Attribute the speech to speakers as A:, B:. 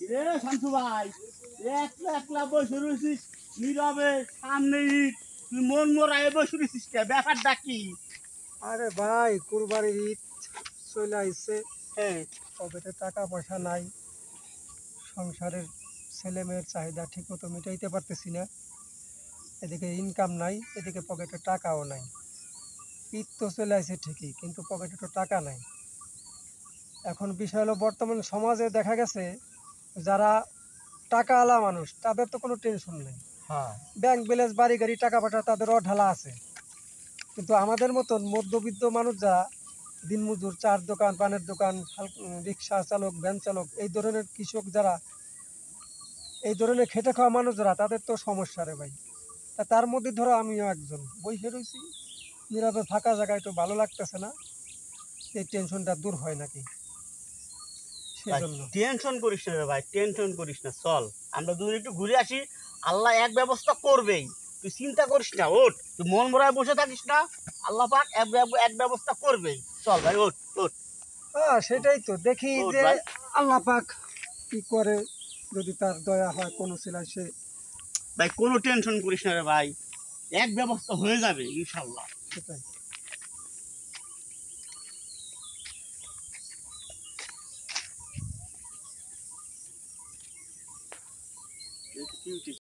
A: রে শান্তু ভাই, একলা একলা বসে রয়েছিস নীরবে, সামনে ঈদ, তুই মন মরায় বসে রয়েছিস কে? ব্যাপারটা কি?
B: আরে ভাই, কুরবানির ঈদ চলে আইছে।
A: হ্যাঁ,
B: পকেটে টাকা পয়সা নাই, সংসারের ছেলে মেয়ের চাহিদা ঠিক মতো মেটাইতে পারতেছি না। এদিকে ইনকাম নাই, এদিকে পকেটে টাকাও নাই। ঈদ তো চলে আইছে ঠিকই, কিন্তু পকেটে তো টাকা নাই। এখন বিষয় হলো, বর্তমান সমাজে দেখা গেছে যারা টাকাওয়ালা মানুষ তাদের তো কোনো টেনশন নেই।
A: হ্যাঁ,
B: ব্যাংক ব্যালেন্স, বাড়ি গাড়ি, টাকা পয়সা তাদেরও ঢালা আছে। কিন্তু আমাদের মতন মধ্যবিত্ত মানুষ যারা দিনমজুর, চার দোকান, পানের দোকান, রিক্সা চালক, ভ্যান চালক, এই ধরনের কৃষক যারা, এই ধরনের খেটে খাওয়া মানুষ যারা, তাদের তো সমস্যা রে ভাই। তা তার মধ্যে ধরো আমিও একজন, বসে রয়েছি নীরবে ফাঁকা জায়গায়, তো ভালো লাগতেছে না, এই টেনশনটা দূর হয় নাকি,
A: ভাই
B: সেজন্য।
A: টেনশন করিস না রে ভাই, টেনশন করিস না, চল আমরা দুজন একটু ঘুরে আসি। আল্লাহ এক ব্যবস্থা করবেই, তুই চিন্তা করিস না, ওঠ। তুই মন মরায় বসে থাকিস না, আল্লাহ পাক এক ব্যবস্থা করবেই। চল ভাই, ওঠ ওঠ
B: হ্যাঁ, সেটাই তো দেখি
A: ওঠ
B: যে
A: ভাই।
B: আল্লাহ পাক কি করে, যদি তার দয়া হয় কোনো ছেলে সে।
A: ভাই কোনো টেনশন করিস না রে ভাই, এক ব্যবস্থা হয়ে যাবে ইনশাল্লাহ।
B: সেটাই।
A: কি